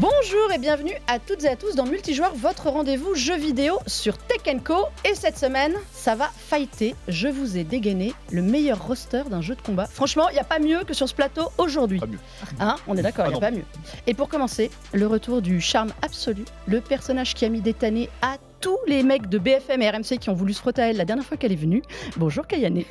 Bonjour et bienvenue à toutes et à tous dans Multijoueur, votre rendez-vous jeux vidéo sur Tech & Co. Et cette semaine, ça va fighter. Je vous ai dégainé le meilleur roster d'un jeu de combat. Franchement, il n'y a pas mieux que sur ce plateau aujourd'hui. Pas mieux. Hein, on est d'accord, il n'y a pas mieux. Et pour commencer, le retour du charme absolu, le personnage qui a mis des tannées à tous les mecs de BFM et RMC qui ont voulu se frotter à elle la dernière fois qu'elle est venue. Bonjour Kayane. Et ouais,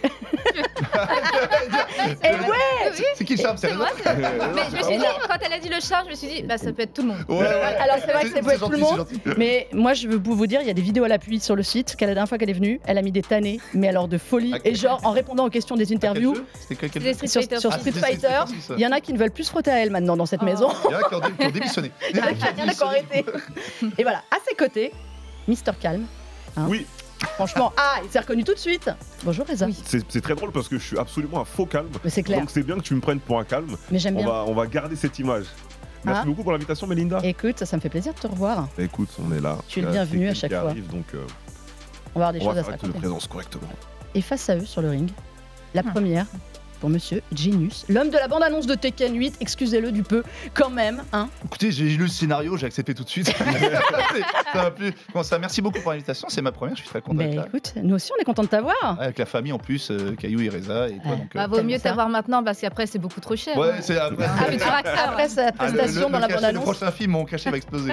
c'est qui le charme? C'est moi, mais je me suis dit, quand elle a dit le charme, je me suis dit, bah ça peut être tout le monde. Ouais. Alors c'est vrai que c'est peut être tout le monde, mais moi je veux vous dire, il y a des vidéos à l'appui sur le site, qu'elle la dernière fois qu'elle est venue, elle a mis des tannées, mais alors de folie, et genre en répondant aux questions des interviews, sur Street Fighter, il y en a qui ne veulent plus se frotter à elle maintenant dans cette maison. Il y en a qui ont démissionné. Il y en a qui ont arrêté. Et voilà, à ses côtés, Mister Calme. Hein. Oui. Franchement, il s'est reconnu tout de suite. Bonjour Reza. Oui. C'est très drôle parce que je suis absolument un faux calme. Mais c'est clair. Donc c'est bien que tu me prennes pour un calme. Mais j'aime bien. On va garder cette image. Merci beaucoup pour l'invitation, Melinda. Écoute, ça me fait plaisir de te revoir. Écoute, on est là. Tu es le bienvenu à chaque fois. Donc, on va avoir des choses à se de raconter. présence correctement. Et face à eux sur le ring, la première pour Monsieur Genius, l'homme de la bande-annonce de Tekken 8, excusez-le du peu, quand même, hein. Écoutez, j'ai lu le scénario, j'ai accepté tout de suite. Ça m'a plu. Comment ça, merci beaucoup pour l'invitation, c'est ma première, je suis très content d'être là. Écoute, nous aussi on est content de t'avoir. Ouais, avec la famille en plus, Caillou et Reza et toi. Donc, vaut mieux t'avoir maintenant parce qu'après c'est beaucoup trop cher. Ouais, c'est après sa prestation dans la bande-annonce. Le prochain film, mon cachet va exploser.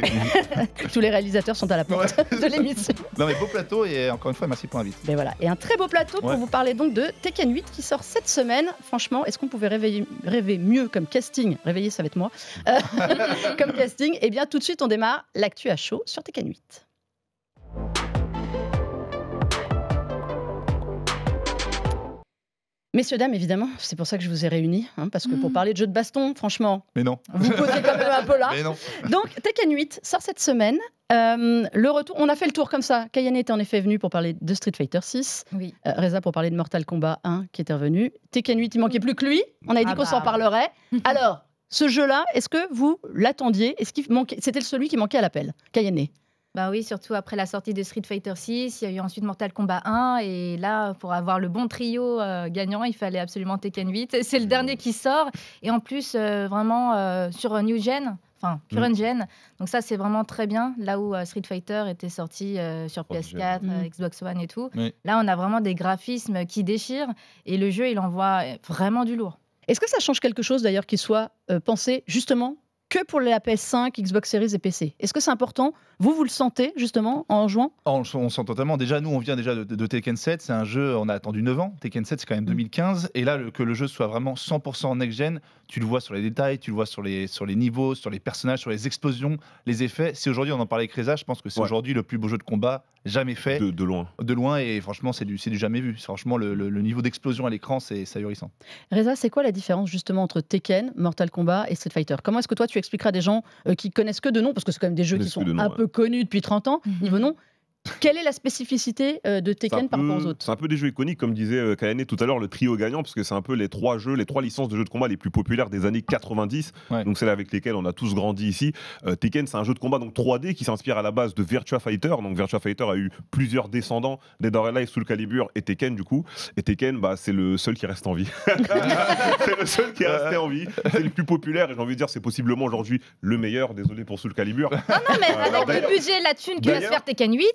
Tous les réalisateurs sont à la porte de l'émission. Non mais beau plateau et encore une fois, merci pour l'invite. Mais voilà, et un très beau plateau pour vous parler donc de Tekken 8 qui sort cette semaine. Franchement, est-ce qu'on pouvait rêver mieux comme casting? Réveiller, ça va être moi. Comme casting. Eh bien, tout de suite, on démarre l'actu à chaud sur Tekken 8. Messieurs, dames, évidemment, c'est pour ça que je vous ai réunis, hein, parce que pour parler de jeux de baston, franchement, mais non. Vous posez quand même un peu là. Mais non. Donc, Tekken 8 sort cette semaine. Le retour, on a fait le tour comme ça. Kayane était en effet venue pour parler de Street Fighter 6. Oui. Reza pour parler de Mortal Kombat 1 qui était revenu. Tekken 8, il manquait plus que lui. On avait dit qu'on s'en parlerait. Alors, ce jeu-là, est-ce que vous l'attendiez? Est-ce qu'il manquait? C'était celui qui manquait à l'appel. Kayane. Bah oui, surtout après la sortie de Street Fighter 6, il y a eu ensuite Mortal Kombat 1 et là, pour avoir le bon trio gagnant, il fallait absolument Tekken 8. C'est le dernier qui sort et en plus vraiment sur New Gen, enfin Current Gen. Donc ça, c'est vraiment très bien. Là où Street Fighter était sorti sur PS4, Xbox One et tout. Oui. Là, on a vraiment des graphismes qui déchirent et le jeu, il envoie vraiment du lourd. Est-ce que ça change quelque chose d'ailleurs qu'il soit pensé justement que pour la PS5, Xbox Series et PC? Est-ce que c'est important? Vous le sentez justement en jouant? On sent totalement. Déjà, nous, on vient déjà de Tekken 7. C'est un jeu, on a attendu 9 ans. Tekken 7, c'est quand même 2015. Et là, que le jeu soit vraiment 100% next-gen, tu le vois sur les détails, tu le vois sur les niveaux, sur les personnages, sur les explosions, les effets. Si aujourd'hui, on en parlait avec Reza, je pense que c'est aujourd'hui le plus beau jeu de combat jamais fait. De loin. De loin, et franchement, c'est du jamais vu. Franchement, le niveau d'explosion à l'écran, c'est ahurissant. Reza, c'est quoi la différence justement entre Tekken, Mortal Kombat et Street Fighter? Comment est-ce que toi, tu expliqueras à des gens qui connaissent que de nom, parce que c'est quand même des jeux qui sont un peu connus depuis 30 ans, niveau nom. Quelle est la spécificité de Tekken par rapport aux autres? C'est un peu des jeux iconiques, comme disait Kayane tout à l'heure, le trio gagnant, parce que c'est un peu les trois licences de jeux de combat les plus populaires des années 90. Ouais. Donc c'est là avec lesquelles on a tous grandi ici. Tekken, c'est un jeu de combat donc 3D qui s'inspire à la base de Virtua Fighter. Donc Virtua Fighter a eu plusieurs descendants, Dead or Alive, Soul Calibur et Tekken du coup. Et Tekken, c'est le seul qui reste en vie. C'est le seul qui est resté en vie. C'est le plus populaire et j'ai envie de dire c'est possiblement aujourd'hui le meilleur. Désolé pour Soul Calibur. Non, mais avec le budget, la thune qui va se faire Tekken 8.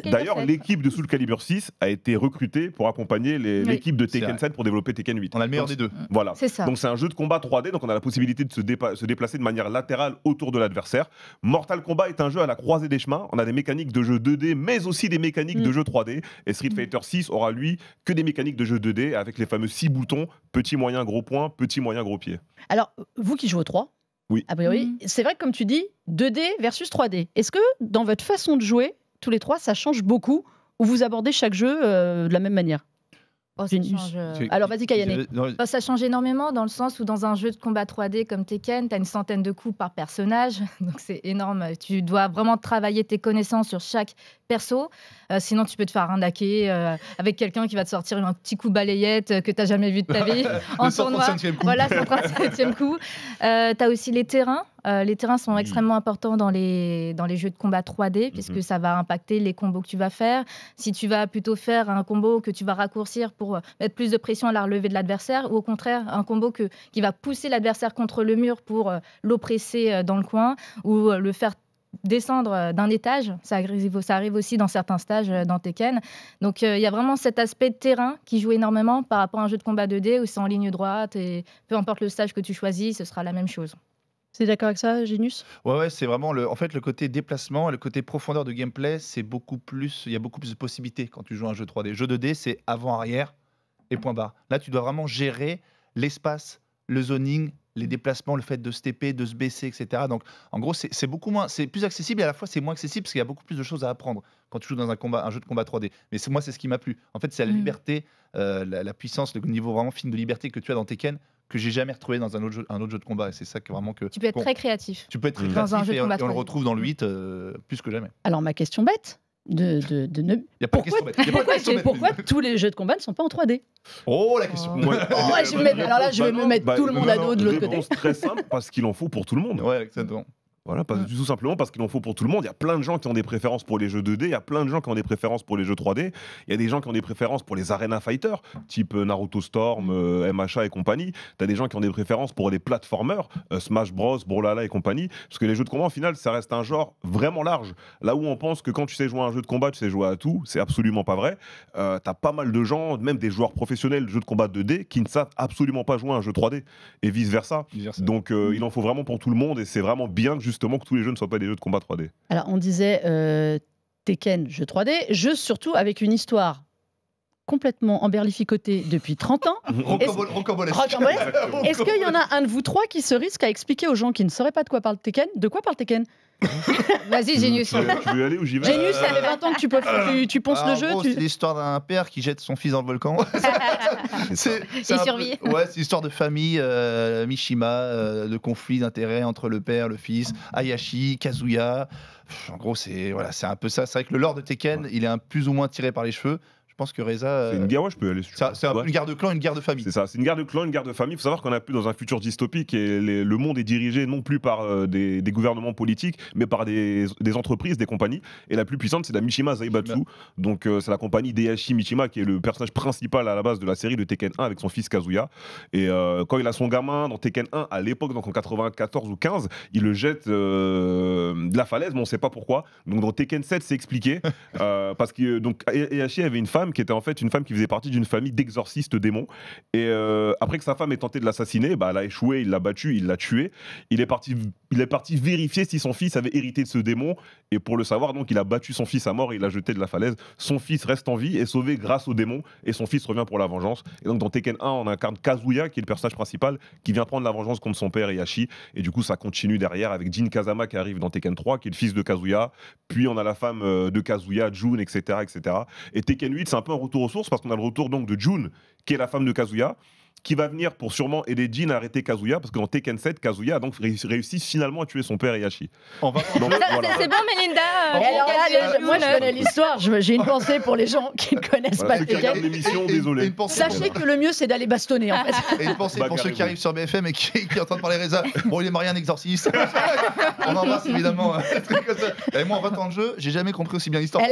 D'ailleurs, l'équipe de Soul Calibur 6 a été recrutée pour accompagner l'équipe de Tekken 7 pour développer Tekken 8. On a le meilleur des deux. Voilà. C'est ça. Donc c'est un jeu de combat 3D, donc on a la possibilité de se déplacer de manière latérale autour de l'adversaire. Mortal Kombat est un jeu à la croisée des chemins. On a des mécaniques de jeu 2D, mais aussi des mécaniques de jeu 3D. Et Street Fighter 6 aura lui que des mécaniques de jeu 2D avec les fameux 6 boutons, petit, moyen, gros point, petit, moyen, gros pied. Alors, vous qui jouez au 3, oui. A priori, c'est vrai que comme tu dis, 2D versus 3D. Est-ce que dans votre façon de jouer, tous les trois, ça change beaucoup ou vous abordez chaque jeu de la même manière? Alors vas-y Kayane. Ça change énormément dans le sens où dans un jeu de combat 3D comme Tekken, tu as une centaine de coups par personnage, donc c'est énorme. Tu dois vraiment travailler tes connaissances sur chaque perso, sinon tu peux te faire arnaquer avec quelqu'un qui va te sortir un petit coup balayette que tu n'as jamais vu de ta vie en tournoi. Voilà, 137e coup. Tu as aussi les terrains. Les terrains sont extrêmement importants dans les jeux de combat 3D, puisque ça va impacter les combos que tu vas faire. Si tu vas plutôt faire un combo que tu vas raccourcir pour mettre plus de pression à la relevée de l'adversaire, ou au contraire, un combo qui va pousser l'adversaire contre le mur pour l'oppresser dans le coin, ou le faire descendre d'un étage, ça arrive aussi dans certains stages dans Tekken. Donc il y a vraiment cet aspect de terrain qui joue énormément par rapport à un jeu de combat 2D où c'est en ligne droite et peu importe le stage que tu choisis, ce sera la même chose. C'est d'accord avec ça, Génus? Ouais, c'est vraiment en fait, le côté déplacement, le côté profondeur de gameplay, il y a beaucoup plus de possibilités quand tu joues à un jeu 3D. Jeu 2D, c'est avant-arrière et point barre. Là, tu dois vraiment gérer l'espace, le zoning, les déplacements, le fait de se TP, de se baisser, etc. Donc, en gros, c'est beaucoup moins, c'est plus accessible et à la fois c'est moins accessible parce qu'il y a beaucoup plus de choses à apprendre quand tu joues dans un jeu de combat 3D. Mais moi, c'est ce qui m'a plu. En fait, c'est la liberté, la puissance, le niveau vraiment film de liberté que tu as dans Tekken que j'ai jamais retrouvé dans un autre jeu de combat. Et c'est ça que vraiment que tu peux être très créatif. Tu peux être très créatif dans un jeu de combat et on le retrouve dans le 8 plus que jamais. Alors, ma question bête. Pourquoi tous les jeux de combat ne sont pas en 3D? Oh, la question. Alors là, je vais me mettre tout le monde à dos de l'autre côté. C'est très simple parce qu'il en faut pour tout le monde. Ouais, exactement. Voilà, tout simplement parce qu'il en faut pour tout le monde. Il y a plein de gens qui ont des préférences pour les jeux 2D, il y a plein de gens qui ont des préférences pour les jeux 3D, il y a des gens qui ont des préférences pour les Arena Fighter, type Naruto Storm, MHA et compagnie. Tu as des gens qui ont des préférences pour les platformers, Smash Bros, Brawlhalla et compagnie. Parce que les jeux de combat, au final, ça reste un genre vraiment large. Là où on pense que quand tu sais jouer à un jeu de combat, tu sais jouer à tout, c'est absolument pas vrai. Tu as pas mal de gens, même des joueurs professionnels de jeux de combat 2D, qui ne savent absolument pas jouer à un jeu 3D et vice-versa. Donc il en faut vraiment pour tout le monde et c'est vraiment bien justement que tous les jeux ne soient pas des jeux de combat 3D. Alors on disait Tekken, jeu 3D, jeu surtout avec une histoire complètement emberlificotée depuis 30 ans. Rocambolesque. Est-ce qu'il y en a un de vous trois qui se risque à expliquer aux gens qui ne sauraient pas de quoi parle Tekken, Vas-y, Génius. Tu veux y aller ou j'y vais? Génius, ça fait 20 ans que tu ponces le jeu. C'est l'histoire d'un père qui jette son fils dans le volcan. C'est survie. C'est l'histoire de famille, Mishima, de conflit d'intérêts entre le père, le fils, Hayashi, Kazuya. En gros, c'est un peu ça. C'est vrai que le lore de Tekken, il est plus ou moins tiré par les cheveux. Je pense que Reza. C'est une guerre, je peux y aller. C'est une guerre de clan, une guerre de famille. C'est ça, c'est une guerre de clan, une guerre de famille. Il faut savoir qu'on n'a plus dans un futur dystopique et le monde est dirigé non plus par des gouvernements politiques, mais par des entreprises, des compagnies. Et la plus puissante, c'est la Mishima Zaibatsu. Donc c'est la compagnie d'Eihachi Mishima qui est le personnage principal à la base de la série de Tekken 1 avec son fils Kazuya. Et quand il a son gamin dans Tekken 1 à l'époque, donc en 94 ou 15, il le jette de la falaise, mais on ne sait pas pourquoi. Donc dans Tekken 7, c'est expliqué parce que donc Heihachi avait une femme qui était en fait une femme qui faisait partie d'une famille d'exorcistes démons. Et après que sa femme ait tenté de l'assassiner, elle a échoué, il l'a battu, il l'a tué. Il est parti vérifier si son fils avait hérité de ce démon. Et pour le savoir, donc, il a battu son fils à mort et il l'a jeté de la falaise. Son fils reste en vie, est sauvé grâce au démon. Et son fils revient pour la vengeance. Et donc dans Tekken 1, on incarne Kazuya, qui est le personnage principal, qui vient prendre la vengeance contre son père Heihachi. Et du coup, ça continue derrière avec Jin Kazama qui arrive dans Tekken 3, qui est le fils de Kazuya. Puis on a la femme de Kazuya, June, etc., etc. Et Tekken 8, c'est un peu un retour aux sources parce qu'on a le retour donc de June, qui est la femme de Kazuya, qui va venir pour sûrement aider Jin à arrêter Kazuya, parce que dans Tekken 7, Kazuya a donc réussi finalement à tuer son père Heihachi. C'est bon, Melinda. Moi, je connais l'histoire. J'ai une pensée pour les gens qui ne connaissent pas Tekken. Désolé. Sachez que le mieux, c'est d'aller bastonner, en fait. Et une pensée pour ceux qui arrivent sur BFM et qui est en train de parler Reza. Bon, il est marié un exorciste. On embrasse évidemment. Et moi, en 20 ans de jeu, j'ai jamais compris aussi bien l'histoire.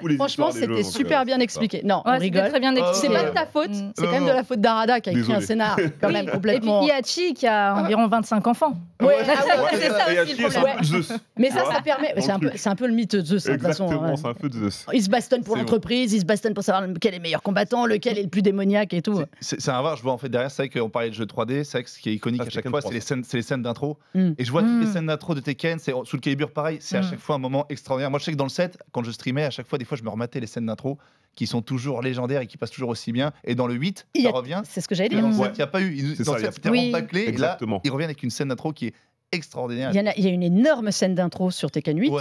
Franchement, c'était super bien expliqué. Non, on rigole. Très bien expliqué. C'est pas de ta faute. C'est quand même de la faute d'Arada qui a écrit un scénar quand même complètement. Et puis Heihachi qui a environ 25 enfants. Ouais, c'est ça aussi le problème. Mais ça permet. C'est un peu le mythe de Zeus, de toute façon. Exactement, c'est un peu de Zeus. Il se bastonne pour l'entreprise, il se bastonne pour savoir lequel est le meilleur combattant, lequel est le plus démoniaque et tout. C'est un voir, je vois en fait derrière, c'est vrai qu'on parlait de jeux 3D, c'est vrai que ce qui est iconique à chaque fois, c'est les scènes d'intro. Et je vois toutes les scènes d'intro de Tekken, c'est sous le Calibur pareil, c'est à chaque fois un moment extraordinaire. Moi je sais que dans le set, quand je streamais, à chaque fois, des fois je me rematais les scènes d'intro qui sont toujours légendaires et qui passent toujours aussi bien. Et dans le 8, ça revient. C'est ce que j'allais dire. Dans le 7, il n'y a pas eu. Dans le 7, c'était vraiment bâclé. Et là, ils reviennent avec une scène d'intro qui est extraordinaire. Il y a une énorme scène d'intro sur Tekken 8.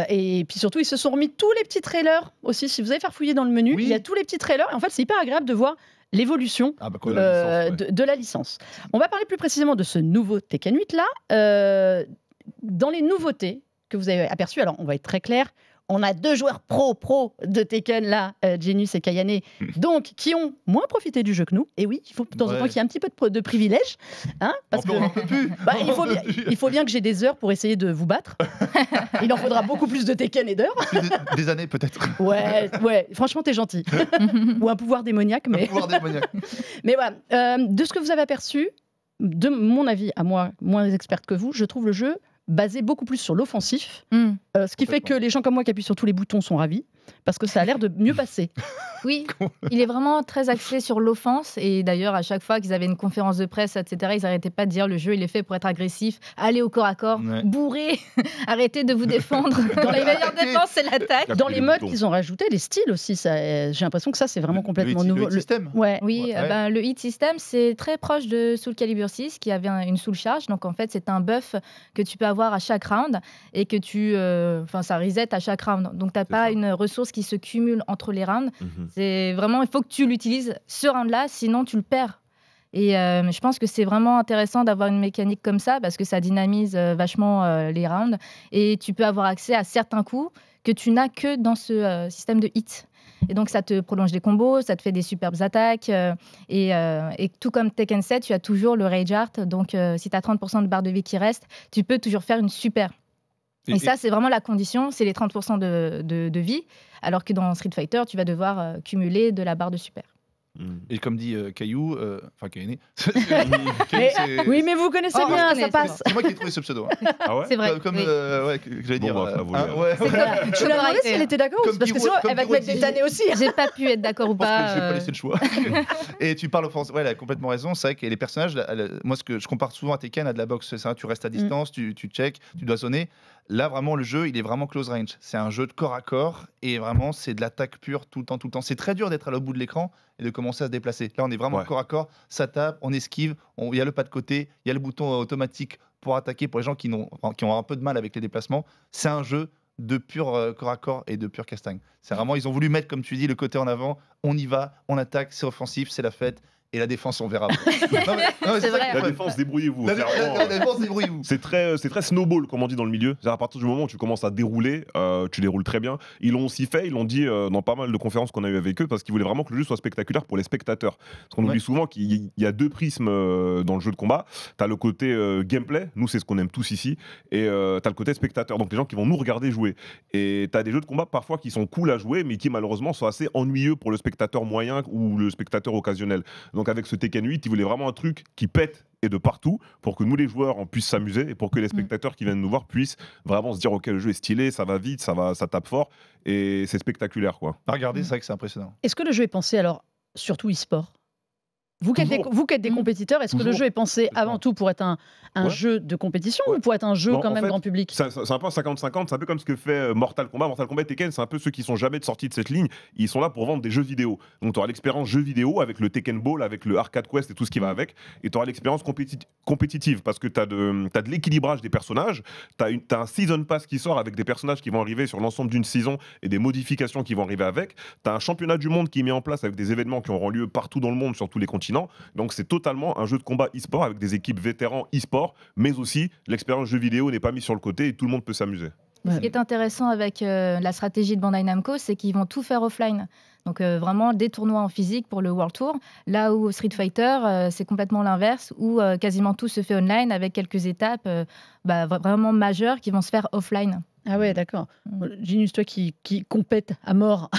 Et puis surtout, ils se sont remis tous les petits trailers aussi. Si vous allez faire fouiller dans le menu, il y a tous les petits trailers. Et en fait, c'est hyper agréable de voir l'évolution de la licence. On va parler plus précisément de ce nouveau Tekken 8 là. Dans les nouveautés que vous avez aperçues, alors on va être très clair, on a 2 joueurs pro de Tekken là, Genius et Kayane, donc qui ont moins profité du jeu que nous. Et oui, il faut de temps en temps qu'il y ait un petit peu de privilège, hein, parce que il faut bien que j'ai des heures pour essayer de vous battre. Il en faudra beaucoup plus de Tekken et d'heures. Des années peut-être. Ouais, franchement t'es gentil. Ou un pouvoir démoniaque, mais. Un pouvoir démoniaque. Mais voilà, de ce que vous avez aperçu, de mon avis à moi, moins experte que vous, je trouve le jeu basé beaucoup plus sur l'offensif, ce qui fait que les gens comme moi qui appuient sur tous les boutons sont ravis, parce que ça a l'air de mieux passer. Oui, il est vraiment très axé sur l'offense, et d'ailleurs à chaque fois qu'ils avaient une conférence de presse, etc., ils n'arrêtaient pas de dire le jeu il est fait pour être agressif, allez au corps à corps, bourrez, arrêtez de vous défendre, dans les meilleures défenses c'est l'attaque. Dans les modes qu'ils ont rajouté, les styles aussi, j'ai l'impression que ça c'est vraiment complètement nouveau. Le système. Oui, le hit system c'est très proche de Soul Calibur 6 qui avait une soul charge, donc en fait c'est un buff que tu peux avoir à chaque round et que ça reset à chaque round, donc tu n'as pas une ressource qui se cumule entre les rounds. C'est vraiment, il faut que tu l'utilises ce round-là, sinon tu le perds. Et je pense que c'est vraiment intéressant d'avoir une mécanique comme ça parce que ça dynamise vachement les rounds et tu peux avoir accès à certains coups que tu n'as que dans ce système de hit. Et donc ça te prolonge des combos, ça te fait des superbes attaques et tout comme Tekken 7, tu as toujours le Rage Art, donc si tu as 30% de barre de vie qui reste, tu peux toujours faire une super. Et ça, c'est vraiment la condition, c'est les 30% de vie, alors que dans Street Fighter, tu vas devoir cumuler de la barre de super. Et comme dit Caillou, enfin Kayane. Oui, mais vous connaissez bien, ça passe. C'est moi qui ai trouvé ce pseudo. Ah ouais, c'est vrai. Comme j'allais dire. Tu l'as demandé si elle était d'accord, parce que sinon elle va te mettre des tannées aussi. J'ai pas pu être d'accord ou pas. Je vais pas laisser le choix. Et tu parles offense. Ouais, elle a complètement raison. C'est vrai que les personnages, moi, ce que je compare souvent à Tekken, à de la boxe, c'est ça. Tu restes à distance, tu check, tu dois sonner. Là, vraiment, le jeu, il est vraiment close range. C'est un jeu de corps à corps et vraiment, c'est de l'attaque pure tout le temps, tout le temps. C'est très dur d'être à l'autre bout de l'écran et de commencer à se déplacer. Là, on est vraiment corps à corps. Ça tape, on esquive, il y a le pas de côté, il y a le bouton automatique pour attaquer pour les gens qui ont un peu de mal avec les déplacements. C'est un jeu de pur corps à corps et de pur castagne. C'est vraiment, ils ont voulu mettre, comme tu dis, le côté en avant. On y va, on attaque, c'est offensif, c'est la fête. Et la défense, on verra. C'est vrai. La défense, débrouillez-vous. La défense, débrouillez-vous. C'est très snowball, comme on dit dans le milieu. À partir du moment où tu commences à dérouler, tu déroules très bien. Ils l'ont aussi fait, ils l'ont dit dans pas mal de conférences qu'on a eues avec eux, parce qu'ils voulaient vraiment que le jeu soit spectaculaire pour les spectateurs. Parce qu'on oublie souvent qu'il y a 2 prismes dans le jeu de combat. Tu as le côté gameplay, nous c'est ce qu'on aime tous ici, et tu as le côté spectateur, donc les gens qui vont nous regarder jouer. Et tu as des jeux de combat parfois qui sont cool à jouer, mais qui malheureusement sont assez ennuyeux pour le spectateur moyen ou le spectateur occasionnel. Donc avec ce Tekken 8, ils voulaient vraiment un truc qui pète et de partout pour que nous les joueurs on puisse s'amuser et pour que les spectateurs qui viennent nous voir puissent vraiment se dire ok, le jeu est stylé, ça va vite, ça tape fort et c'est spectaculaire quoi. Regardez, c'est vrai que c'est impressionnant. Est-ce que le jeu est pensé alors surtout e-sport ? Vous qui êtes des compétiteurs, est-ce que le jeu est pensé avant tout pour être un jeu de compétition ou pour être un jeu quand même grand public ? C'est un peu un 50-50, c'est un peu comme ce que fait Mortal Kombat. Mortal Kombat et Tekken, c'est un peu ceux qui sont jamais sortis de cette ligne. Ils sont là pour vendre des jeux vidéo. Donc tu auras l'expérience jeu vidéo avec le Tekken Ball, avec le Arcade Quest et tout ce qui va avec. Et tu auras l'expérience compétitive parce que tu as de l'équilibrage des personnages. Tu as un Season Pass qui sort avec des personnages qui vont arriver sur l'ensemble d'une saison et des modifications qui vont arriver avec. Tu as un championnat du monde qui est mis en place avec des événements qui auront lieu partout dans le monde, sur tous les continents. Donc c'est totalement un jeu de combat e-sport avec des équipes vétérans e-sport, mais aussi l'expérience jeu vidéo n'est pas mise sur le côté et tout le monde peut s'amuser. Ce qui est intéressant avec la stratégie de Bandai Namco, c'est qu'ils vont tout faire offline. Donc vraiment des tournois en physique pour le World Tour, là où Street Fighter, c'est complètement l'inverse, où quasiment tout se fait online avec quelques étapes vraiment majeures qui vont se faire offline. Ah ouais, d'accord. Genius, toi qui compète à mort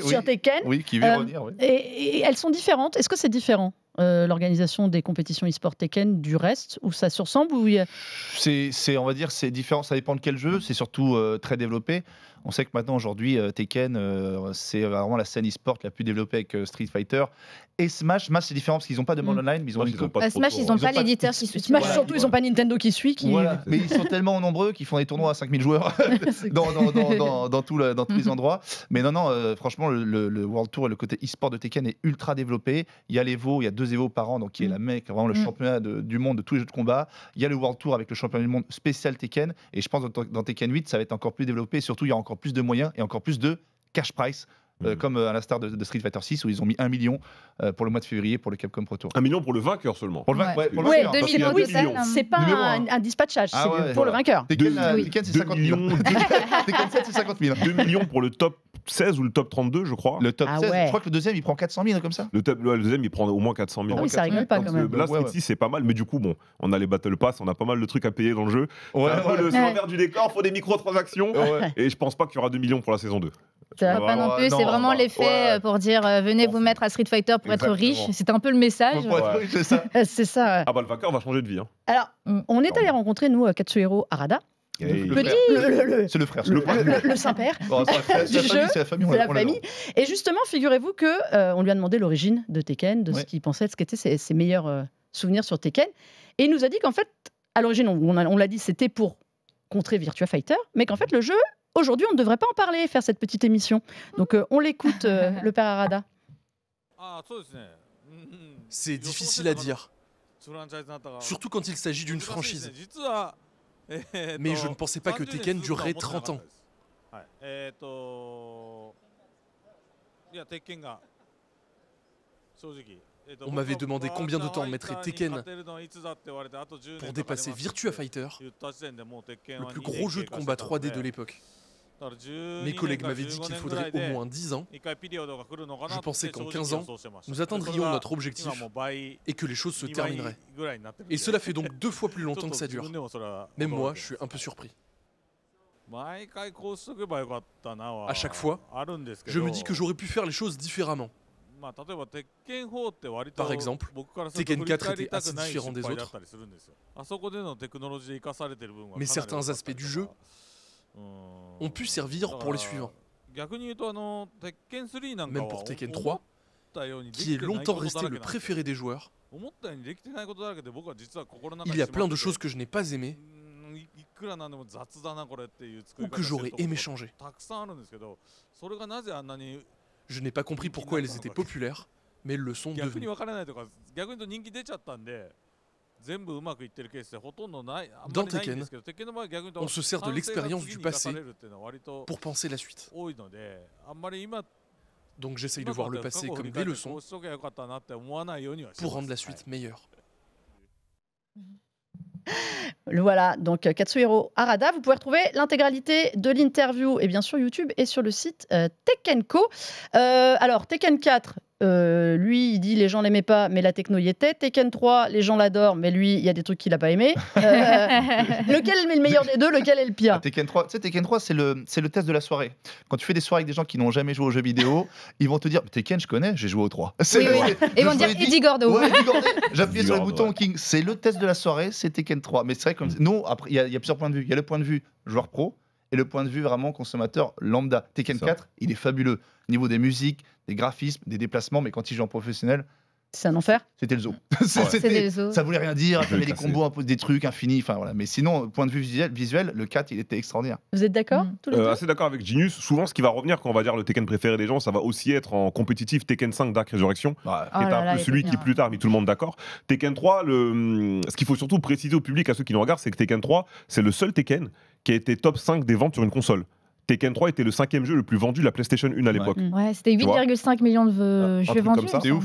sur Tekken. Oui, qui veut revenir. Oui. Et elles sont différentes. Est-ce que c'est différent, l'organisation des compétitions e-sport Tekken du reste, ou ça se ressemble ou on va dire, c'est différent. Ça dépend de quel jeu. C'est surtout très développé. On sait que maintenant, aujourd'hui, Tekken, c'est vraiment la scène e-sport la plus développée avec Street Fighter. Et Smash, c'est différent parce qu'ils n'ont pas de monde online, mais ils ont Smash, ils n'ont pas l'éditeur qui suit. Smash, surtout, ils n'ont pas Nintendo qui suit. Voilà. Mais ils sont tellement nombreux qu'ils font des tournois à 5000 joueurs dans tous les endroits. Mais non, franchement, le World Tour et le côté e-sport de Tekken est ultra développé. Il y a l'Evo, il y a 2 Evo par an, donc qui est vraiment le championnat du monde de tous les jeux de combat. Il y a le World Tour avec le championnat du monde spécial Tekken. Et je pense que dans Tekken 8, ça va être encore plus développé. Et surtout, il y a encore plus de moyens et encore plus de cash price. comme à l'instar de Street Fighter 6 où ils ont mis 1 million pour le mois de février pour le Capcom Pro Tour. 1 million pour le vainqueur seulement. Pour le vainqueur. Ouais, 2 millions de total. C'est pas un dispatchage, c'est pour le vainqueur. Tekken, c'est 50 millions. Tekken 7, c'est 50 000. 2 millions pour le top 16 ou le top 32, je crois. Le top 16, je crois que le deuxième, il prend 400 000, comme ça. Le deuxième, il prend au moins 400 000. Ah oui, ça rigole pas quand même. Là, Street 6, c'est pas mal, mais du coup, bon, on a les Battle Pass, on a pas mal de trucs à payer dans le jeu. C'est un peu le l'envers du décor, il faut des microtransactions. Et je pense pas qu'il y aura 2 millions pour la saison 2. Ça va pas non plus, c'est vraiment l'effet pour dire venez vous mettre à Street Fighter pour être riche. C'est un peu le message. C'est ça. Ah bah le vainqueur va changer de vie. Alors, on est allé rencontrer, nous, Katsuhiro Harada. C'est le frère. Le Saint-Père. C'est la famille. Et justement, figurez-vous qu'on lui a demandé l'origine de Tekken, de ce qu'il pensait, de ce qu'étaient ses meilleurs souvenirs sur Tekken. Et il nous a dit qu'en fait, à l'origine, on l'a dit, c'était pour contrer Virtua Fighter, mais qu'en fait, le jeu, aujourd'hui, on ne devrait pas en parler, faire cette petite émission. Donc, on l'écoute, le père Harada. C'est difficile à dire. Surtout quand il s'agit d'une franchise. Mais je ne pensais pas que Tekken durerait 30 ans. On m'avait demandé combien de temps mettrait Tekken pour dépasser Virtua Fighter, le plus gros jeu de combat 3D de l'époque. Mes collègues m'avaient dit qu'il faudrait au moins 10 ans. Je pensais qu'en 15 ans, nous atteindrions notre objectif et que les choses se termineraient. Et cela fait donc 2 fois plus longtemps que ça dure. Même moi, je suis un peu surpris. À chaque fois, je me dis que j'aurais pu faire les choses différemment. Par exemple, Tekken 4 était assez différent des autres, mais certains aspects du jeu ont pu servir pour les suivants. Même pour Tekken 3, qui est longtemps resté le préféré des joueurs, il y a plein de choses que je n'ai pas aimées ou que j'aurais aimé changer. Je n'ai pas compris pourquoi elles étaient populaires, mais elles le sont devenues. Dans Tekken, on se sert de l'expérience du passé pour penser la suite. Donc j'essaye de voir le passé comme des leçons pour rendre la suite meilleure. Voilà, donc Katsuhiro Harada. Vous pouvez retrouver l'intégralité de l'interview et bien sûr YouTube et sur le site Tekkenco. Alors, Tekken 4, lui, il dit les gens l'aimaient pas, mais la techno y était. Tekken 3, les gens l'adorent, mais lui, il y a des trucs qu'il a pas aimé. Lequel est le meilleur des deux, lequel est le pire? Tekken 3, tu sais, Tekken 3, c'est le test de la soirée. Quand tu fais des soirées avec des gens qui n'ont jamais joué aux jeux vidéo, ils vont te dire Tekken, je connais, j'ai joué au 3. Oui. Ils vont dire Eddie Gordo. Ouais, Eddie Gordo. J'appuie sur le bouton King. C'est le test de la soirée, c'est Tekken 3. Mais c'est vrai, comme non, après, il y a plusieurs points de vue. Il y a le point de vue joueur pro et le point de vue vraiment consommateur lambda. Tekken 4, il est fabuleux. Au niveau des musiques, des graphismes, des déplacements, mais quand il joue en professionnel, c'est un enfer. C'était le zoo. Ça voulait rien dire, il y avait des combos, un peu des trucs infinis, enfin voilà. Mais sinon, point de vue visuel, le 4, il était extraordinaire. Vous êtes d'accord tous les deux? Assez d'accord avec Genius. Souvent, ce qui va revenir quand on va dire le Tekken préféré des gens, ça va aussi être en compétitif Tekken 5 Dark Resurrection, qui est un peu celui qui plus tard mis tout le monde d'accord. Tekken 3, ce qu'il faut surtout préciser au public, à ceux qui nous regardent, c'est que Tekken 3, c'est le seul Tekken qui a été top 5 des ventes sur une console. Tekken 3 était le 5e jeu le plus vendu de la PlayStation 1 à l'époque. Ouais, c'était 8,5 millions de jeux vendus. C'était ouf.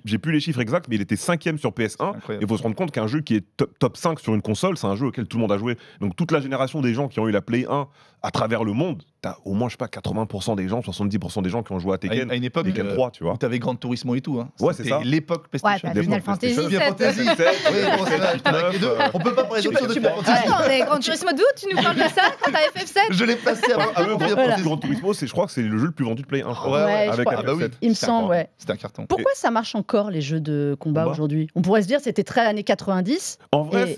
J'ai plus les chiffres exacts, mais il était 5e sur PS1. Et il faut se rendre compte qu'un jeu qui est top 5 sur une console, c'est un jeu auquel tout le monde a joué. Donc toute la génération des gens qui ont eu la Play 1 à travers le monde, t'as au moins, je sais pas, 80% des gens, 70% des gens qui ont joué à Tekken. À une époque, Tekken 3, tu vois. Où t'avais Gran Turismo et tout. Hein. Ouais, c'est ça. L'époque PlayStation. Ouais, Final Fantasy 7. On peut pas parler d'autres choses de Final Fantasy. Attends, mais Gran Turismo d'où tu nous parles de ça quand t'as FF7? Je l'ai passé avant. Gran Turismo, je crois que c'est le jeu le plus vendu de Play 1. Avec FF7. Il me semble, ouais. C'était un carton. Pourquoi ça marche encore, les jeux de combat aujourd'hui? On pourrait se dire c'était très années 90. En vrai,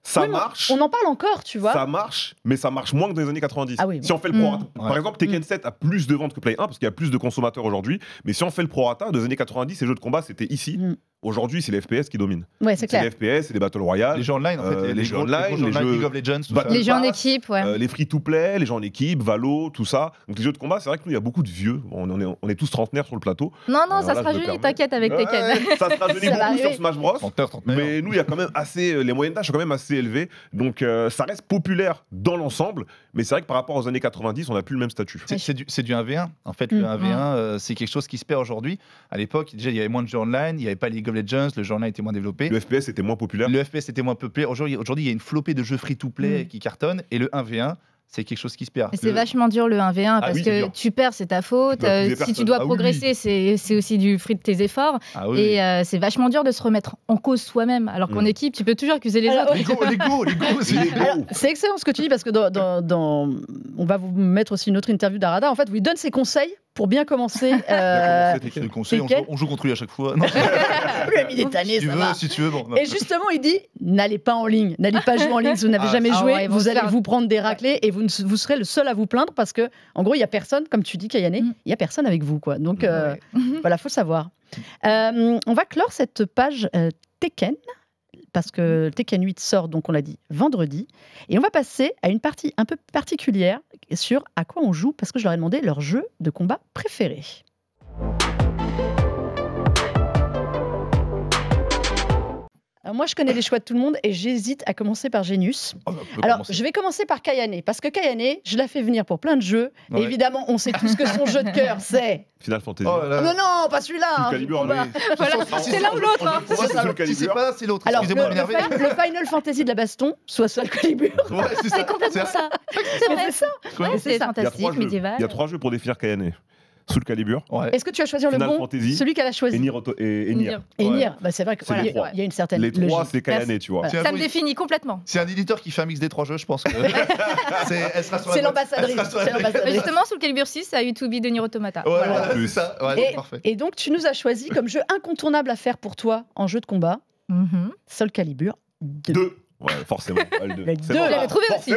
ça marche. On en parle encore, tu vois. Ça marche, mais ça marche moins que dans les années 90. Ah oui, si on fait le prorata, par exemple, Tekken 7 a plus de ventes que Play 1 parce qu'il y a plus de consommateurs aujourd'hui. Mais si on fait le prorata, dans les années 90, ces jeux de combat, c'était ici. Aujourd'hui, c'est les FPS qui dominent. Ouais, c'est clair. C'est les FPS, c'est les Battle Royale. Les jeux online, en fait. Les jeux online, les jeux League of Legends, tout ça. Les jeux en équipe, ouais. Les free-to-play, les jeux en équipe, Valo, tout ça. Donc les jeux de combat, c'est vrai que nous, il y a beaucoup de vieux. On est tous trentenaires sur le plateau. Non, ça se rajeunit, t'inquiète avec Tekken. Ça se rajeunit beaucoup sur Smash Bros. 30 heures. Mais nous, il y a quand même assez. Les moyennes d'âge sont quand même assez élevées. Donc ça reste populaire dans l'ensemble. Mais c'est vrai que par rapport aux années 90, on n'a plus le même statut. C'est du 1v1. En fait, le 1v1, c'est quelque chose qui se perd aujourd'hui. À l'époque, déjà, il y avait moins de jeux online, il n'y avait pas League of Legends, le jeu online était moins développé. Le FPS était moins populaire. Le FPS était moins populaire. Aujourd'hui, il y a une flopée de jeux free-to-play qui cartonnent. Et le 1v1, c'est quelque chose qui se perd. Mais c'est vachement dur le 1v1 parce que tu perds, c'est ta faute. Si tu dois progresser, c'est aussi du fruit de tes efforts. Et c'est vachement dur de se remettre en cause soi-même. Alors qu'en équipe, tu peux toujours accuser les autres. C'est excellent ce que tu dis parce que on va vous mettre aussi une autre interview d'Arada. En fait, vous lui donne ses conseils pour bien commencer. On joue contre lui à chaque fois. Non, lui a mis des tannées, si tu veux. Bon, et justement, il dit n'allez pas en ligne, n'allez pas jouer en ligne si vous n'avez jamais joué. Vous allez vous prendre des raclées et vous serez le seul à vous plaindre parce que, en gros, il y a personne, comme tu dis, Kayane, il y a personne avec vous, quoi. Donc voilà, faut savoir. On va clore cette page Tekken. Parce que Tekken 8 sort, donc on l'a dit, vendredi. Et on va passer à une partie un peu particulière sur à quoi on joue, parce que je leur ai demandé leur jeu de combat préféré. Alors moi, je connais les choix de tout le monde et j'hésite à commencer par Genius. Alors, je vais commencer par Kayane, parce que Kayane, je la fais venir pour plein de jeux. Et évidemment, on sait tous que son jeu de cœur, c'est... Final Fantasy. Non, pas celui-là. C'est l'un ou l'autre. Si c'est pas, c'est l'autre. Alors, le Final Fantasy de la baston, soit Soul Calibur. C'est complètement ça. C'est ça. C'est fantastique, médiéval. Il y a 3 jeux pour définir Kayane. Soul Calibur. Est-ce que tu vas choisir Final le bon Fantasy, celui qu'elle a choisi? Et Nier. C'est vrai qu'il y a une certaine logique. Les 3, c'est Kayane, tu vois. Ça me définit complètement. C'est un éditeur qui fait un mix des 3 jeux, je pense. C'est l'ambassadrice. Justement, Soul Calibur 6, ça a eu To Be de Nier Automata. C'est ça. Parfait. Et donc, tu nous as choisi comme jeu incontournable à faire pour toi en jeu de combat, Soul Calibur 2. Ouais, forcément. Le 2, je l'avais trouvé aussi.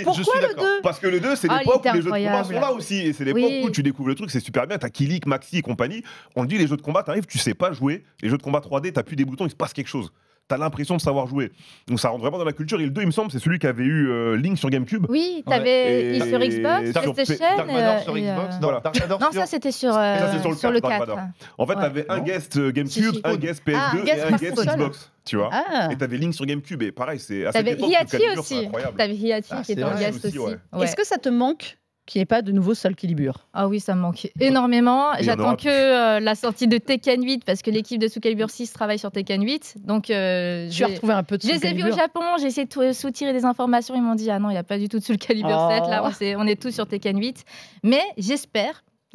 Pourquoi le 2? Parce que le 2, c'est l'époque où les jeux de combat sont là aussi. Et c'est l'époque où tu découvres le truc, c'est super bien. T'as Kilik, Maxi et compagnie. On le dit, les jeux de combat, t'arrives, tu sais pas jouer. Les jeux de combat 3D, t'as plus des boutons, il se passe quelque chose. T'as l'impression de savoir jouer. Donc ça rentre vraiment dans la culture. Et le 2, il me semble, c'est celui qui avait eu Link sur GameCube. Oui, t'avais sur Xbox, PlayStation. Dark Vador sur Xbox. Non, ça c'était sur le 4. En fait, t'avais un guest GameCube, un guest PS2 et un guest Xbox. Tu vois. Et t'avais Link sur GameCube. Et pareil, c'est assez incroyable. T'avais Hiati aussi. T'avais Hiati qui était en guest aussi. Est-ce que ça te manque qu'il n'y ait pas de nouveau Soul Calibur? Ah oui, ça me manque énormément. J'attends que la sortie de Tekken 8 parce que l'équipe de Soul Calibur 6 travaille sur Tekken 8. Donc, je vais retrouver un peu de Soul Calibur. Je les ai vus au Japon, j'ai essayé de soutirer des informations. Ils m'ont dit, ah non, il n'y a pas du tout de Soul Calibur 7. Là, on est tous sur Tekken 8. Mais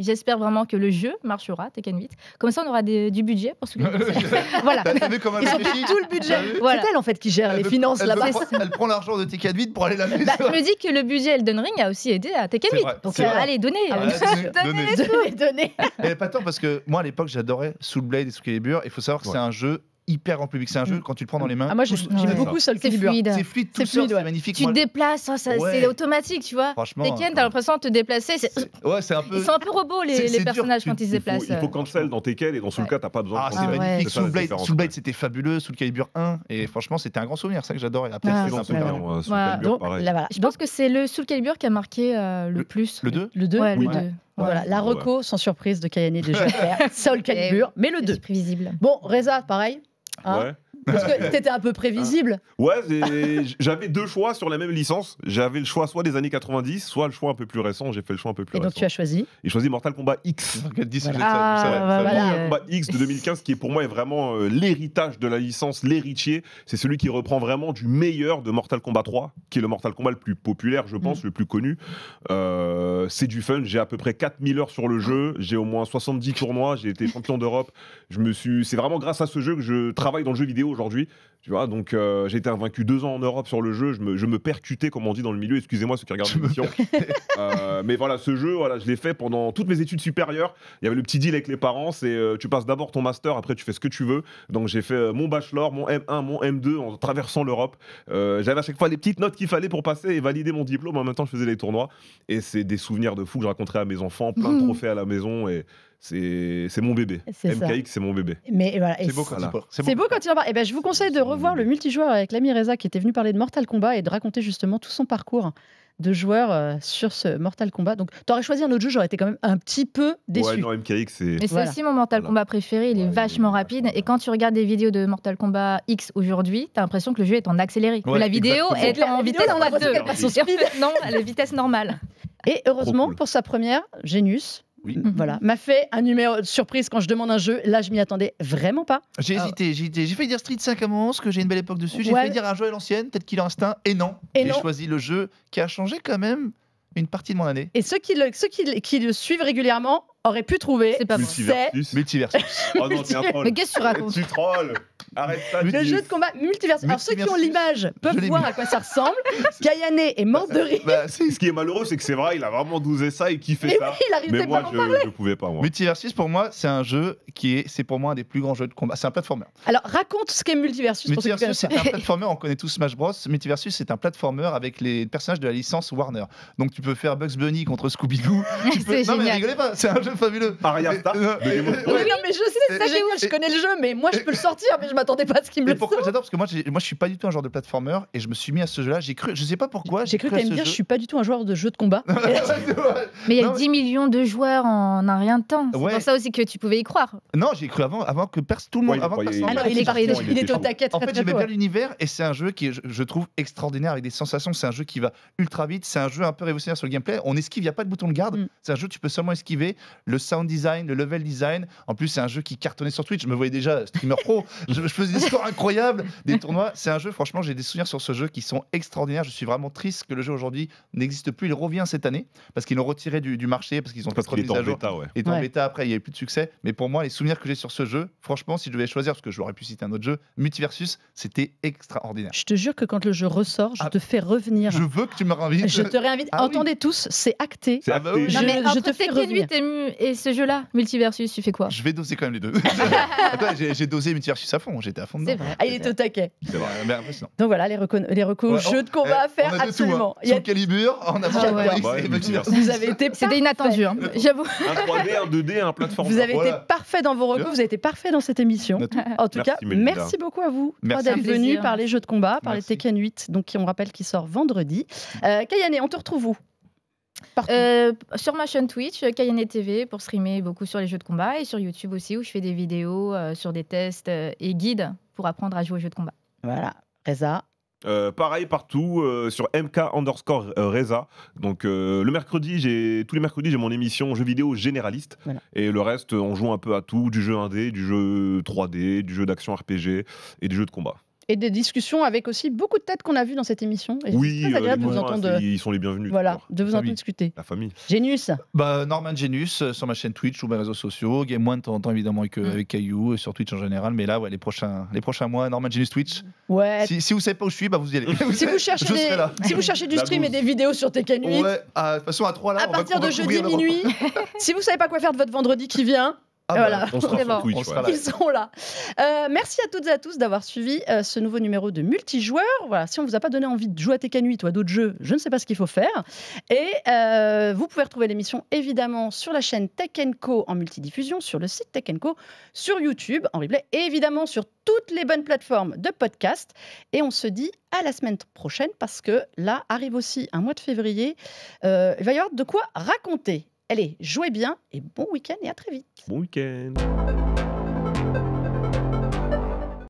J'espère vraiment que le jeu marchera, Tekken 8. Comme ça, on aura du budget pour Soul Calibur 7. Voilà. Ils ont pris tout le budget. Voilà. C'est elle en fait qui gère les finances là-bas. Elle prend l'argent de Tekken 8 pour aller la mettre. Je me dis que le budget Elden Ring a aussi aidé à Tekken 8. Donc allez, donnez les sous. Et pas tant parce que moi à l'époque j'adorais Soul Blade et Soul Calibur. Il faut savoir que c'est un jeu hyper en public. C'est un jeu, quand tu le prends dans les mains. Ah, moi, j'aime beaucoup Soul Calibur. C'est fluide, tout seul, c'est magnifique. Tu te déplaces, c'est automatique, tu vois. Tekken, t'as l'impression de te déplacer. C'est un peu... Ils sont un peu robots, les personnages, quand ils se déplacent. Il faut cancel dans Tekken et dans Soul Calibur, t'as pas besoin de c'est magnifique. Soul Blade, c'était fabuleux. Soul Calibur 1, et franchement, c'était un grand souvenir. C'est ça que j'adorais. Après, c'est bon, je pense que c'est le Soul Calibur qui a marqué le plus. Le 2 Le 2 Ouais, le 2. Voilà, la reco, sans surprise, de Kayane de Soul Calibur, mais le 2. C'est prévisible. Bon, Reza, pareil. Ouais. Parce que t'étais un peu prévisible. Ouais, j'avais 2 choix sur la même licence. J'avais le choix soit des années 90, soit le choix un peu plus récent. J'ai fait le choix un peu plus récent. Et donc tu as choisi? J'ai choisi Mortal Kombat X. Mortal Kombat X de 2015, qui pour moi est vraiment l'héritage de la licence, l'héritier. C'est celui qui reprend vraiment du meilleur de Mortal Kombat 3, qui est le Mortal Kombat le plus populaire, je pense, le plus connu. C'est du fun. J'ai à peu près 4000 heures sur le jeu. J'ai au moins 70 tournois. J'ai été champion d'Europe. C'est vraiment grâce à ce jeu que je travaille dans le jeu vidéo aujourd'hui. Tu vois, donc j'ai été invaincu 2 ans en Europe sur le jeu. Je me percutais, comme on dit dans le milieu. Excusez-moi ceux qui regardent l'émission. Mais voilà, ce jeu, je l'ai fait pendant toutes mes études supérieures. Il y avait le petit deal avec les parents, c'est tu passes d'abord ton master, après tu fais ce que tu veux. Donc j'ai fait mon bachelor, mon M1, mon M2 en traversant l'Europe. J'avais à chaque fois les petites notes qu'il fallait pour passer et valider mon diplôme. En même temps, je faisais les tournois. Et c'est des souvenirs de fou que je raconterai à mes enfants, plein de trophées à la maison. Et c'est mon bébé. MKX, c'est mon bébé. Mais voilà, c'est beau quand il parle. C'est beau quand il en parle. Et ben, je vous conseille de revoir le multijoueur avec l'ami Reza qui était venu parler de Mortal Kombat et de raconter justement tout son parcours de joueur sur ce Mortal Kombat. Donc, t'aurais choisi un autre jeu, j'aurais été quand même un petit peu déçu. Ouais, non, MKX, c'est... Mais c'est aussi mon Mortal Kombat préféré, il est vachement rapide. Et quand tu regardes des vidéos de Mortal Kombat X aujourd'hui, t'as l'impression que le jeu est en accéléré. Que la vidéo est en vitesse x2. Non, elle est vitesse normale. Et heureusement, pour sa première, Genius voilà, m'a fait un numéro de surprise quand je demande un jeu. Là, je m'y attendais vraiment pas. J'ai hésité. J'ai failli dire Street 5 à un moment, parce que j'ai une belle époque dessus. J'ai failli dire un jeu à l'ancienne, peut-être qu'il a instinct. Et non. J'ai choisi le jeu qui a changé quand même une partie de mon année. Et ceux qui le suivent régulièrement auraient pu trouver. C'est pas bon. Multiversus. Oh non, t'es un troll. Mais qu'est-ce que tu racontes? Tu trolls. Arrête ça. Le jeu de combat Multiversus. Alors ceux qui ont l'image peuvent voir à quoi ça ressemble. Kayane est morte de rire. Ce qui est malheureux, c'est que c'est vrai, il a vraiment dosé ça et kiffé ça. Oui, il arrivait pas à en parler. Je pouvais pas, moi. Multiversus, pour moi, c'est un jeu c'est pour moi un des plus grands jeux de combat. C'est un platformer. Alors raconte ce qu'est Multiversus. Multiversus, c'est un platformer. On connaît tous Smash Bros. Multiversus, c'est un platformer avec les personnages de la licence Warner. Donc tu peux faire Bugs Bunny contre Scooby-Doo. Non mais rigolez pas, c'est un jeu fabuleux. Arya Stark. Non mais je sais, c'est ça qui est ouf. Je connais le jeu, mais moi je peux le sortir, mais je m'attendais pas à ce qu'il me le sorte. J'adore parce que moi je suis pas du tout un joueur de platformer et je me suis mis à ce jeu-là. J'ai cru, je sais pas pourquoi. J'ai cru que tu allais me dire je suis pas du tout un joueur de jeu de combat. Mais il y a 10 millions de joueurs en un rien de temps. C'est pour ça aussi que tu pouvais y croire. Non, j'ai cru avant que tout le monde. Alors il est au taquet. En fait, j'aimais bien l'univers et c'est un jeu qui est, je trouve, extraordinaire avec des sensations. C'est un jeu qui va ultra vite. C'est un jeu un peu révolutionnaire sur le gameplay. On esquive, il y a pas de bouton de garde. C'est un jeu tu peux seulement esquiver. Le sound design, le level design. En plus, c'est un jeu qui cartonnait sur Twitch. Je me voyais déjà streamer pro. Je faisais des scores incroyables, des tournois. C'est un jeu, franchement, j'ai des souvenirs sur ce jeu qui sont extraordinaires. Je suis vraiment triste que le jeu aujourd'hui n'existe plus. Il revient cette année parce qu'ils l'ont retiré du marché, parce qu'ils ont pas trop mis à jour. Il était en bêta après, il n'y avait plus de succès. Mais pour moi, les souvenirs que j'ai sur ce jeu, franchement, si je devais choisir, parce que j'aurais pu citer un autre jeu, Multiversus, c'était extraordinaire. Je te jure que quand le jeu ressort, je te fais revenir. Je veux que tu me réinvites. Je te réinvite. Entendez tous, c'est acté. C'est acté. Non, mais je te fais revenir. Et ce jeu-là, Multiversus, tu fais quoi? Je vais doser quand même les deux. Attends, j'ai dosé Multiversus à fond. J'étais à fond dedans. C'est vrai. Il était au taquet. C'est vrai, mais impressionnant. Donc voilà, les recos jeux de combat à faire absolument. Il y a Calibur, on a Vous avez été c'était inattendu, j'avoue. Un 3D, un 2D, un plateforme. Vous avez été parfait dans vos recos, vous avez été parfait dans cette émission. En tout cas, merci beaucoup à vous d'être venus parler jeux de combat, parler Tekken 8, donc on rappelle qu'il sort vendredi. Kayane, on te retrouve où? Sur ma chaîne Twitch, Kayane TV, pour streamer beaucoup sur les jeux de combat, et sur YouTube aussi, où je fais des vidéos sur des tests et guides pour apprendre à jouer aux jeux de combat. Voilà. Reza? Pareil partout, sur MK_Reza. Donc le mercredi, tous les mercredis, j'ai mon émission jeux vidéo généraliste. Voilà. Et le reste, on joue un peu à tout, du jeu 1D, du jeu 3D, du jeu d'action RPG et du jeu de combat. Et des discussions avec aussi beaucoup de têtes qu'on a vues dans cette émission. Et oui, c'est très agréable de vous entendre. Ils sont les bienvenus. Voilà, de vous entendre discuter. La famille. Genius. Norman Genius sur ma chaîne Twitch ou mes réseaux sociaux. Game One de temps en temps évidemment avec Caillou et sur Twitch en général. Mais là, les prochains mois, Norman Genius Twitch. Ouais. Si vous savez pas où je suis, vous y allez. Si vous cherchez du stream et des vidéos sur Tekken 8. Ouais. De toute façon à 3 là. À partir de jeudi minuit. Si vous savez pas quoi faire de votre vendredi qui vient. Voilà, on sera sur Twitch, ils seront là. Merci à toutes et à tous d'avoir suivi ce nouveau numéro de Multijoueur. Voilà, si on vous a pas donné envie de jouer à Tekken 8 ou à d'autres jeux, je ne sais pas ce qu'il faut faire. Et vous pouvez retrouver l'émission évidemment sur la chaîne Tekken Co en multidiffusion, sur le site Tekken Co, sur YouTube en replay et évidemment sur toutes les bonnes plateformes de podcast. Et on se dit à la semaine prochaine parce que là arrive aussi un mois de février. Il va y avoir de quoi raconter. Allez, jouez bien et bon week-end et à très vite. Bon week-end.